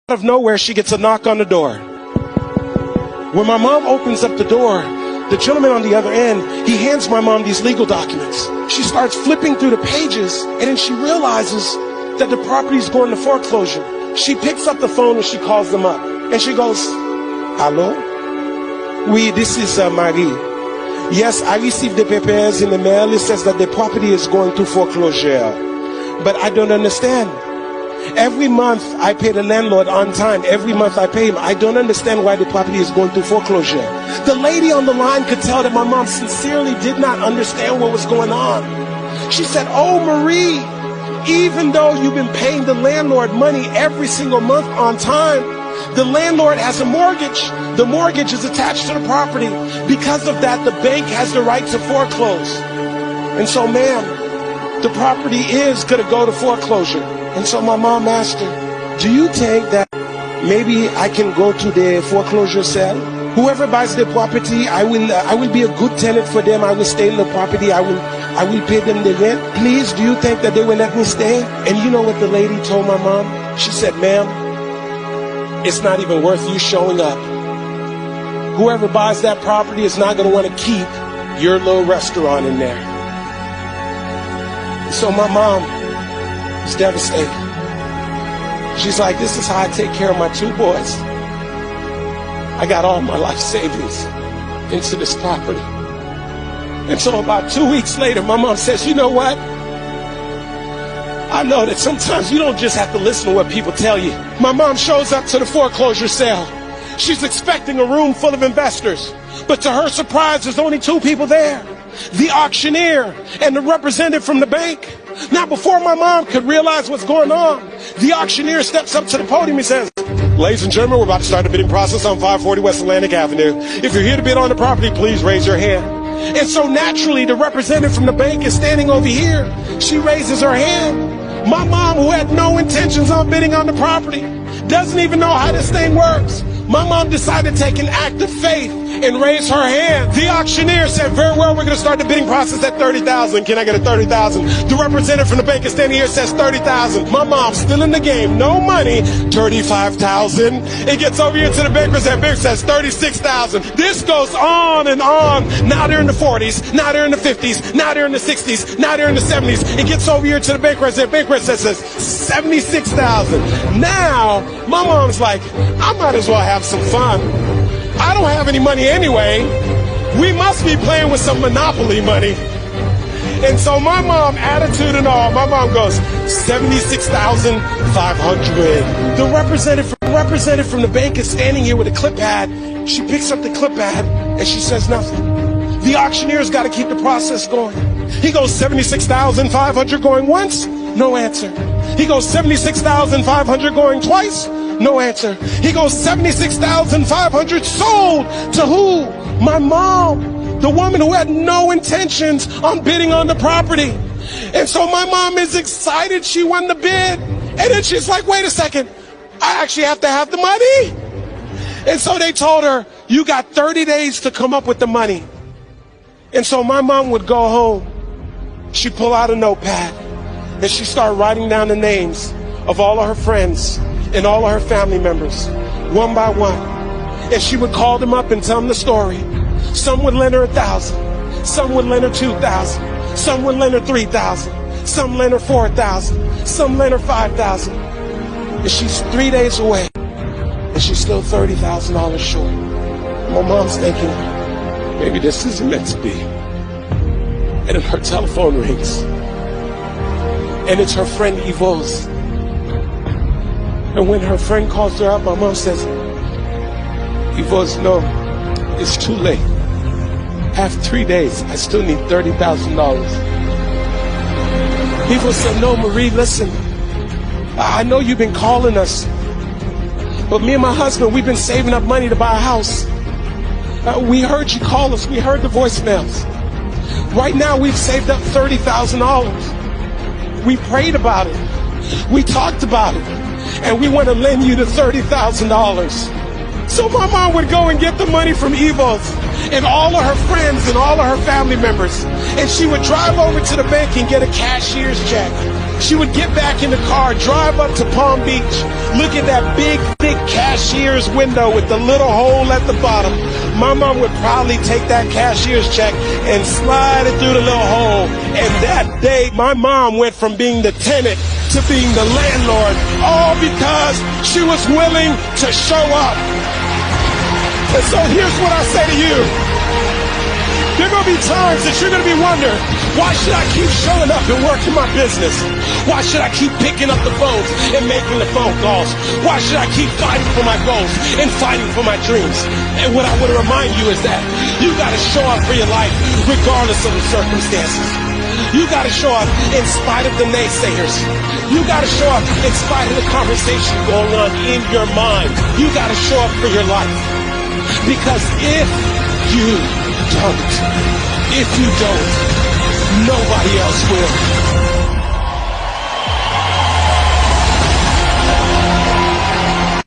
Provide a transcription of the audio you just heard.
Out of nowhere, she gets a knock on the door. When my mom opens up the door, the gentleman on the other end, he hands my mom these legal documents. She starts flipping through the pages, and then she realizes that the property is going to foreclosure. She picks up the phone and she calls them up. And she goes, "Hello? Oui, this is Marie. Yes, I received the papers in the mail. It says that the property is going to foreclosure. But I don't understand. Every month I pay the landlord on time. Every month I pay him. I don't understand why the property is going through foreclosure." The lady on the line could tell that my mom sincerely did not understand what was going on. She said, "Oh, Marie, even though you've been paying the landlord money every single month on time, the landlord has a mortgage. The mortgage is attached to the property. Because of that, the bank has the right to foreclose. And so, ma'am, the property is going to go to foreclosure." And so my mom asked her, "Do you think that maybe I can go to the foreclosure sale? Whoever buys the property, I will be a good tenant for them. I will stay in the property. I will pay them the rent. Please, do you think that they will let me stay?" And you know what the lady told my mom? She said, "Ma'am, it's not even worth you showing up. Whoever buys that property is not going to want to keep your little restaurant in there." So my mom is devastated. She's like, "This is how I take care of my two boys. I got all my life savings into this property." And so about 2 weeks later, my mom says, "You know what? I know that sometimes you don't just have to listen to what people tell you." My mom shows up to the foreclosure sale. She's expecting a room full of investors. But to her surprise, there's only two people there: the auctioneer and the representative from the bank. Now, before my mom could realize what's going on, the auctioneer steps up to the podium and says, "Ladies and gentlemen, we're about to start the bidding process on 540 West Atlantic Avenue. If you're here to bid on the property, please raise your hand." And so naturally, the representative from the bank is standing over here. She raises her hand. My mom, who had no intentions on bidding on the property, doesn't even know how this thing works. My mom decided to take an act of faith and raise her hand. The auctioneer said, "Very well, we're going to start the bidding process at 30,000. Can I get a 30,000? The representative from the bank is standing here, says 30,000. My mom's still in the game. No money. 35,000. It gets over here to the bankers and banker says 36,000. This goes on and on. Now they're in the 40s. Now they're in the 50s. Now they're in the 60s. Now they're in the 70s. It gets over here to the banker and banker says 76,000. Now my mom's like, "I might as well have some fun. I don't have any money anyway. We must be playing with some Monopoly money." And so my mom, attitude and all, my mom goes, 76,500. The representative from the bank is standing here with a clip pad. She picks up the clip pad and she says nothing. The auctioneer's got to keep the process going. He goes 76,500 going once, no answer. He goes 76,500 going twice, no answer. He goes 76,500 sold to who? My mom, the woman who had no intentions on bidding on the property. And so my mom is excited she won the bid. And then she's like, "Wait a second, I actually have to have the money." And so they told her, "You got 30 days to come up with the money." And so my mom would go home. She'd pull out a notepad and she'd start writing down the names of all of her friends and all of her family members, one by one. And she would call them up and tell them the story. Some would lend her 1,000. Some would lend her 2,000. Some would lend her 3,000. Some lend her 4,000. Some lend her 5,000. And she's 3 days away. And she's still $30,000 short. My mom's thinking, maybe this isn't meant to be. And then her telephone rings. And it's her friend Yvonne's. And when her friend calls her up, my mom says, "Yvonne, no, it's too late. I have 3 days. I still need $30,000. Yvonne said, "No, Marie, listen. I know you've been calling us. But me and my husband, we've been saving up money to buy a house. We heard you call us. We heard the voicemails. Right now, we've saved up $30,000. We prayed about it. We talked about it. And we want to lend you the $30,000. So my mom would go and get the money from Evo's and all of her friends and all of her family members. And she would drive over to the bank and get a cashier's check. She would get back in the car, drive up to Palm Beach, look at that big, thick cashier's window with the little hole at the bottom, my mom would probably take that cashier's check and slide it through the little hole. And that day, my mom went from being the tenant to being the landlord, all because she was willing to show up. And so here's what I say to you. There are going to be times that you're going to be wondering, why should I keep showing up and working my business? Why should I keep picking up the phones and making the phone calls? Why should I keep fighting for my goals and fighting for my dreams? And what I want to remind you is that you got to show up for your life regardless of the circumstances. You got to show up in spite of the naysayers. You got to show up in spite of the conversation going on in your mind. You got to show up for your life. Because if you don't, nobody else will.